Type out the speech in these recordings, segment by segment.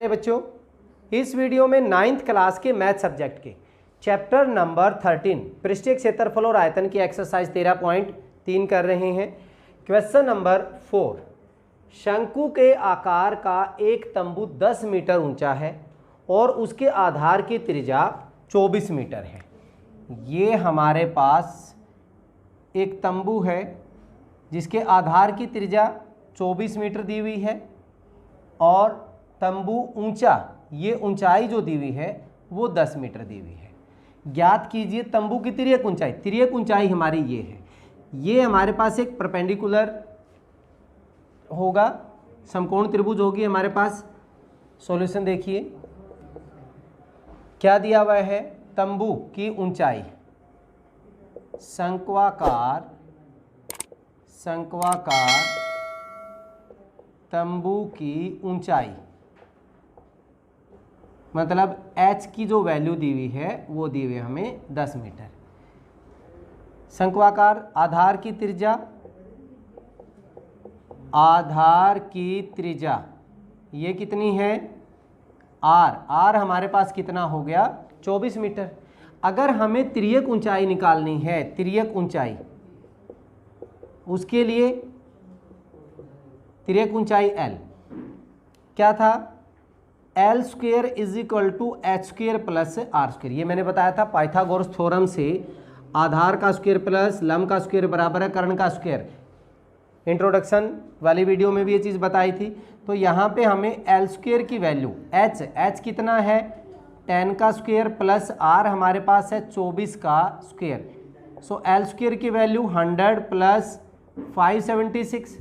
बच्चों, इस वीडियो में 9th क्लास के मैथ सब्जेक्ट के चैप्टर नंबर 13 पृष्ठीय क्षेत्रफल और आयतन की एक्सरसाइज 13.3 कर रहे हैं। क्वेश्चन नंबर 4, शंकु के आकार का एक तंबू 10 मीटर ऊंचा है और उसके आधार की त्रिज्या 24 मीटर है। ये हमारे पास एक तंबू है जिसके आधार की त्रिज्या 24 मीटर दी हुई है और तंबू ऊंचा, ये ऊंचाई जो दी हुई है वो 10 मीटर दी हुई है। ज्ञात कीजिए तंबू की तिर्यक ऊंचाई। तिर्यक ऊंचाई हमारी ये है। ये हमारे पास एक परपेंडिकुलर होगा, समकोण त्रिभुज होगी हमारे पास। सॉल्यूशन देखिए क्या दिया हुआ है। तंबू की ऊंचाई शंक्वाकार तंबू की ऊंचाई मतलब h की जो वैल्यू दी हुई है वो दी हुई है हमें 10 मीटर। शंक्वाकार आधार की त्रिज्या ये कितनी है r हमारे पास कितना हो गया 24 मीटर। अगर हमें तिर्यक ऊंचाई निकालनी है, तिर्यक ऊंचाई, उसके लिए तिर्यक ऊंचाई l क्या था, L square is equal to H square plus R square. ये मैंने बताया था पाइथागोरस थ्योरम से, आधार का स्क्वेयर प्लस लंब का स्क्वेयर बराबर है कर्ण का स्क्वेयर। इंट्रोडक्शन वाली वीडियो में भी ये चीज़ बताई थी। तो यहाँ पे हमें एल स्क्वेयर की वैल्यू एच कितना है 10 का स्क्वेयर प्लस आर हमारे पास है 24 का स्क्वेयर। सो एल स्क्वेयर की वैल्यू 100 प्लस 576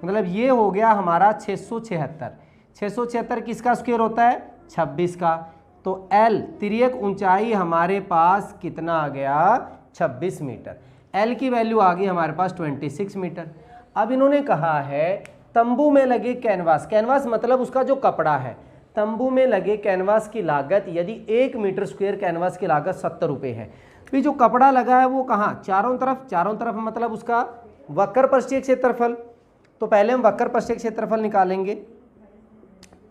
मतलब ये हो गया हमारा 676। 676 किसका स्क्वायर होता है 26 का। तो L तिर्यक ऊंचाई हमारे पास कितना आ गया 26 मीटर। L की वैल्यू आ गई हमारे पास 26 मीटर। अब इन्होंने कहा है तंबू में लगे कैनवास, कैनवास मतलब उसका जो कपड़ा है, तंबू में लगे कैनवास की लागत यदि 1 मीटर स्क्वायर कैनवास की लागत 70 रुपये है। तो जो कपड़ा लगा है वो कहाँ, चारों तरफ मतलब उसका वक्र पृष्ठीय क्षेत्रफल। तो पहले हम वक्र पृष्ठीय क्षेत्रफल निकालेंगे।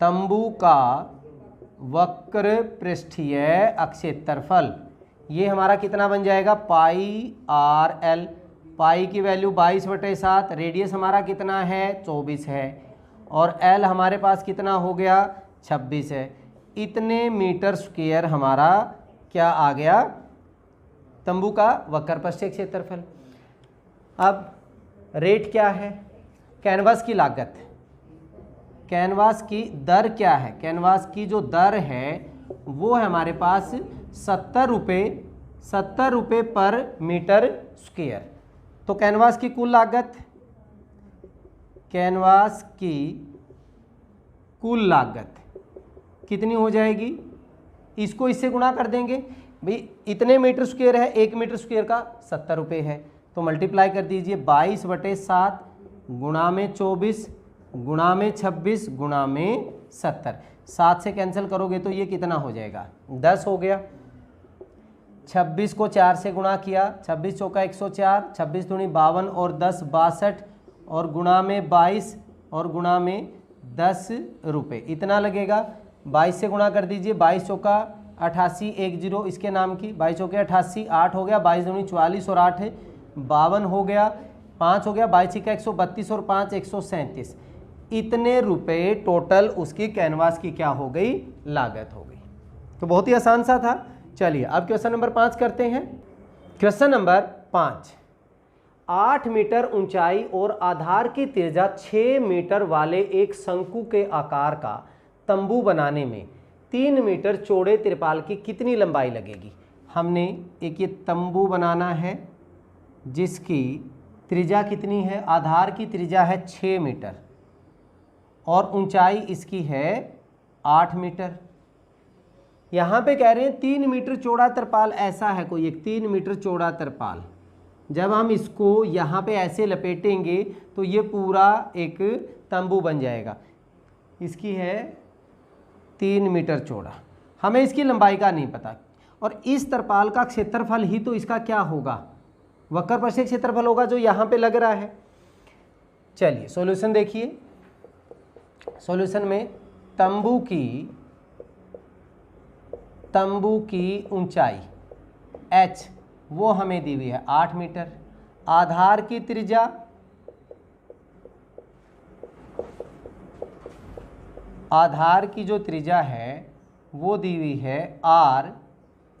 तंबू का वक्र पृष्ठीय क्षेत्रफल ये हमारा कितना बन जाएगा पाई आर एल। पाई की वैल्यू 22/7, रेडियस हमारा कितना है 24 है और एल हमारे पास कितना हो गया 26 है। इतने मीटर स्क्वायर हमारा क्या आ गया तंबू का वक्र पृष्ठीय क्षेत्रफल। अब रेट क्या है, कैनवास की लागत, कैनवास की दर क्या है, कैनवास की जो दर है वो है हमारे पास 70 रुपये पर मीटर स्क्वायर। तो कैनवास की कुल लागत, कैनवास की कुल लागत कितनी हो जाएगी, इसको इससे गुणा कर देंगे भाई। इतने मीटर स्क्वायर है, 1 मीटर स्क्वायर का 70 रुपये है, तो मल्टीप्लाई कर दीजिए 22/7 गुणा में 24 गुणा में 26 गुणा में 70। 7 से कैंसिल करोगे तो ये कितना हो जाएगा 10 हो गया। 26 को 4 से गुणा किया, 26 चौका 104, 26 दूनी 52 और 10 62 और गुणा में 22 और गुणा में 10 रुपये इतना लगेगा। 22 से गुणा कर दीजिए, 22 चौका 88 10 इसके नाम की, 22 चौके 88, 8 हो गया, 22 दूनी 44 और 8 52 हो गया, 5 हो गया, 22 का 132 और 5 137। इतने रुपए टोटल उसकी कैनवास की क्या हो गई लागत हो गई। तो बहुत ही आसान सा था। चलिए अब क्वेश्चन नंबर 5 करते हैं। क्वेश्चन नंबर 5, 8 मीटर ऊंचाई और आधार की त्रिज्या 6 मीटर वाले एक शंकु के आकार का तंबू बनाने में 3 मीटर चौड़े तिरपाल की कितनी लंबाई लगेगी। हमने एक ये तंबू बनाना है जिसकी त्रिज्या कितनी है, आधार की त्रिज्या है 6 मीटर और ऊंचाई इसकी है 8 मीटर। यहाँ पे कह रहे हैं 3 मीटर चौड़ा तिरपाल ऐसा है कोई एक 3 मीटर चौड़ा तिरपाल। जब हम इसको यहाँ पे ऐसे लपेटेंगे तो ये पूरा एक तंबू बन जाएगा। इसकी है 3 मीटर चौड़ा, हमें इसकी लंबाई का नहीं पता। और इस तिरपाल का क्षेत्रफल ही तो इसका क्या होगा, वक्र पृष्ठीय क्षेत्रफल होगा जो यहाँ पे लग रहा है। चलिए सॉल्यूशन देखिए। सॉल्यूशन में तंबू की ऊंचाई h वो हमें दी हुई है 8 मीटर। आधार की त्रिज्या आधार की जो त्रिज्या है वो दी हुई है r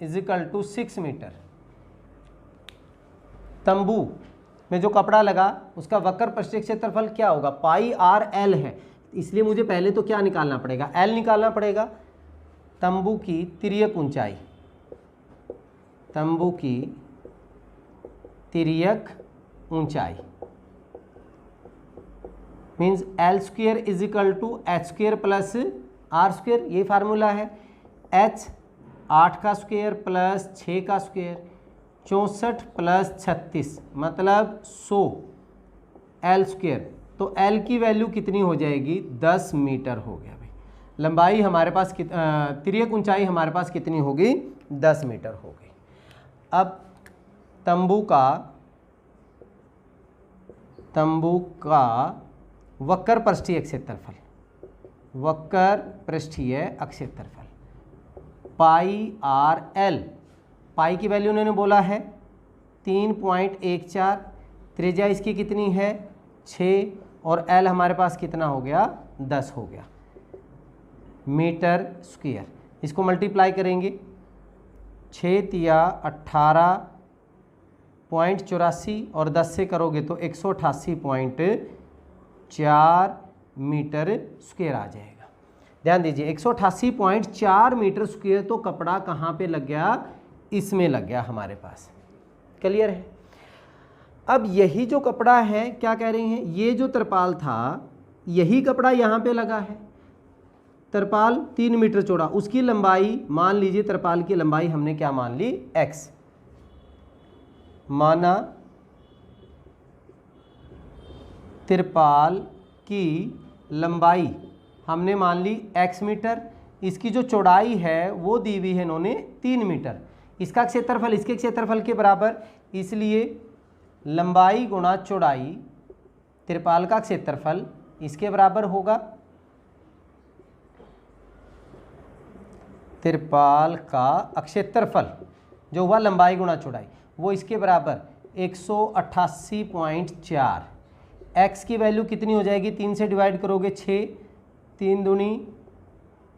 = 6 मीटर। तंबू में जो कपड़ा लगा उसका वक्र पृष्ठीय क्षेत्रफल क्या होगा, पाई r l है, इसलिए मुझे पहले तो क्या निकालना पड़ेगा, l निकालना पड़ेगा। तंबू की तिर्यक ऊंचाई, तंबू की तिर्यक ऊंचाई मीन्स l² = h² + r², ये फार्मूला है। h 8 का स्क्वायर प्लस 6 का स्क्वायर 64 प्लस 36 मतलब 100 l²। तो l की वैल्यू कितनी हो जाएगी, 10 मीटर हो गया भाई। लंबाई हमारे पास तिर्यक ऊंचाई हमारे पास कितनी होगी, 10 मीटर हो गई। अब तंबू का वक्र पृष्ठीय क्षेत्रफल, वक्र पृष्ठीय क्षेत्रफल पाई r l, पाई की वैल्यू उन्होंने बोला है 3.14, त्रिज्या इसकी कितनी है 6 और l हमारे पास कितना हो गया 10 हो गया मीटर स्क्वायर। इसको मल्टीप्लाई करेंगे 6 तिया 18.84 और 10 से करोगे तो 188.4 मीटर स्क्वायर आ जाएगा। ध्यान दीजिए 188.4 मीटर स्क्वायर तो कपड़ा कहाँ पे लग गया, इसमें लग गया हमारे पास। क्लियर है। अब यही जो कपड़ा है क्या कह रही हैं, ये जो तरपाल था यही कपड़ा यहाँ पे लगा है। तरपाल 3 मीटर चौड़ा, उसकी लंबाई मान लीजिए, तरपाल की लंबाई हमने क्या मान ली x, माना तिरपाल की लंबाई हमने मान ली x मीटर, इसकी जो चौड़ाई है वो दी हुई है इन्होंने 3 मीटर, इसका क्षेत्रफल इसके क्षेत्रफल के बराबर, इसलिए लंबाई गुणा चौड़ाई तिरपाल का क्षेत्रफल इसके बराबर होगा। तिरपाल का क्षेत्रफल जो हुआ लंबाई गुणा चौड़ाई वो इसके बराबर 188.4। x की वैल्यू कितनी हो जाएगी, 3 से डिवाइड करोगे 6, 3 दूनी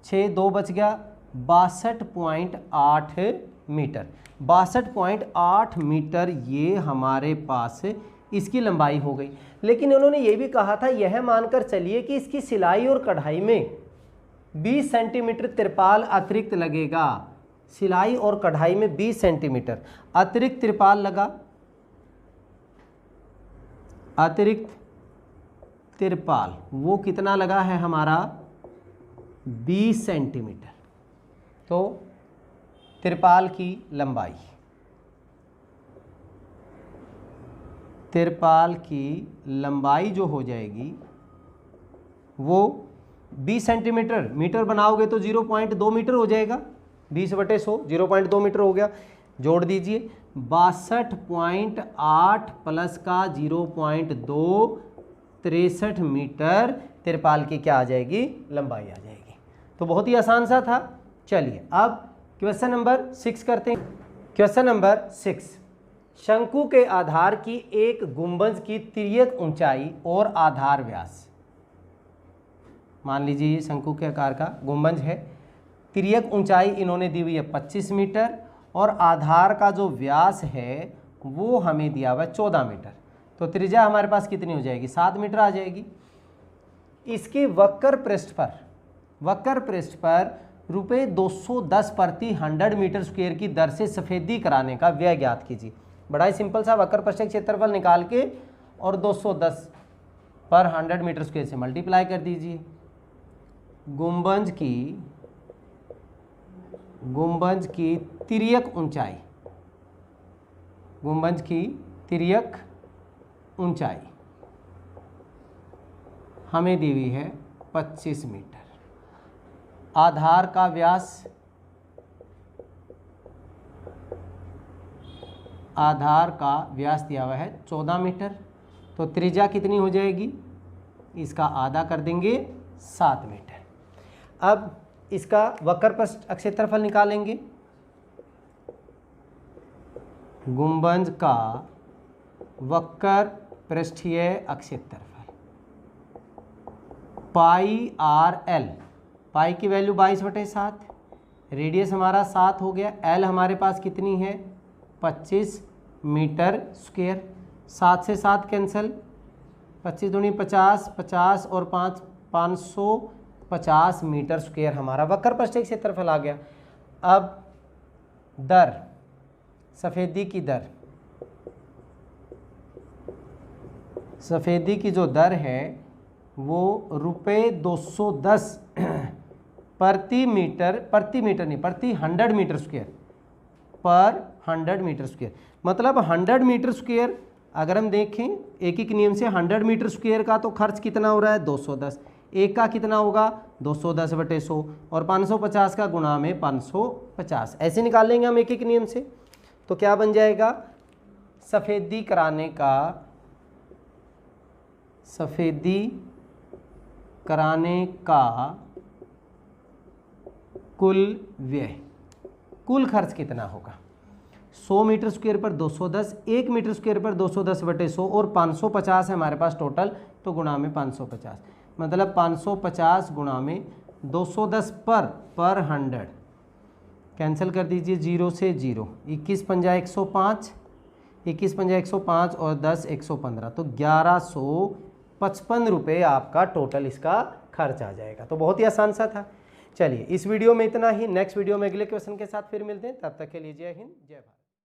6, 2 बच गया 62.8 मीटर। 62.8 मीटर ये हमारे पास इसकी लंबाई हो गई। लेकिन उन्होंने ये भी कहा था, यह मानकर चलिए कि इसकी सिलाई और कढ़ाई में 20 सेंटीमीटर तिरपाल अतिरिक्त लगेगा। सिलाई और कढ़ाई में 20 सेंटीमीटर अतिरिक्त तिरपाल लगा, अतिरिक्त तिरपाल वो कितना लगा है हमारा 20 सेंटीमीटर। तो तिरपाल की लंबाई, तिरपाल की लंबाई जो हो जाएगी वो 20 सेंटीमीटर, मीटर बनाओगे तो 0.2 मीटर हो जाएगा, 20/100 0.2 मीटर हो गया। जोड़ दीजिए 62.8 प्लस का 0.2 63 मीटर तिरपाल की क्या आ जाएगी, लंबाई आ जाएगी। तो बहुत ही आसान सा था। चलिए अब क्वेश्चन नंबर 6 करते हैं। क्वेश्चन नंबर 6, शंकु के आधार की एक गुंबज की तिर्यक ऊंचाई और आधार व्यास, मान लीजिए ये शंकु के आकार का गुंबज है, तिर्यक ऊंचाई इन्होंने दी हुई है 25 मीटर और आधार का जो व्यास है वो हमें दिया हुआ है 14 मीटर। तो त्रिज्या हमारे पास कितनी हो जाएगी, 7 मीटर आ जाएगी। इसके वक्र पृष्ठ पर रुपये 210 प्रति 100 मीटर स्क्वायर की दर से सफ़ेदी कराने का व्यय ज्ञात कीजिए। बड़ा ही सिंपल सा, वक्र पृष्ठ क्षेत्रफल निकाल के और 210 पर 100 मीटर स्क्वायर से मल्टीप्लाई कर दीजिए। गुंबज की तिर्यक ऊंचाई, गुंबज की तिर्यक ऊंचाई हमें दी हुई है 25 मीटर। आधार का व्यास, आधार का व्यास दिया हुआ है 14 मीटर। तो त्रिज्या कितनी हो जाएगी, इसका आधा कर देंगे 7 मीटर। अब इसका वक्र पृष्ठ क्षेत्रफल निकालेंगे। गुंबद का वक्र पृष्ठीय क्षेत्रफल पाई आर एल, पाई की वैल्यू 22/7, रेडियस हमारा 7 हो गया, एल हमारे पास कितनी है 25 मीटर स्क्वायर। 7 से 7 कैंसिल, 25 दूनी 50, 50 और 5 550 मीटर स्क्वायर हमारा वक्र पृष्ठीय क्षेत्रफल आ गया। अब दर, सफ़ेदी की दर, सफ़ेदी की जो दर है वो ₹210 प्रति 100 मीटर स्क्वायर, पर 100 मीटर स्क्वायर। मतलब 100 मीटर स्क्वायर अगर हम देखें एक एक नियम से 100 मीटर स्क्वायर का तो खर्च कितना हो रहा है 210, एक का कितना होगा 210/100 और 550 का गुणा में 550, ऐसे निकाल लेंगे हम एक एक नियम से। तो क्या बन जाएगा, सफ़ेदी कराने का कुल व्यय, कुल खर्च कितना होगा 100 मीटर स्क्वायर पर 210, 1 मीटर स्क्वायर पर 210/100 और 550 है हमारे पास टोटल, तो गुणा में 550, मतलब 550 गुणा में 210 पर 100 कैंसिल कर दीजिए, 0 से 0, 21 पंजा 105, 21 पंजा 105 और 10 115, तो 1155 रुपये आपका टोटल इसका खर्च आ जाएगा। तो बहुत ही आसान सा था। चलिए इस वीडियो में इतना ही, नेक्स्ट वीडियो में अगले क्वेश्चन के साथ फिर मिलते हैं, तब तक के लिए जय हिंद जय भारत।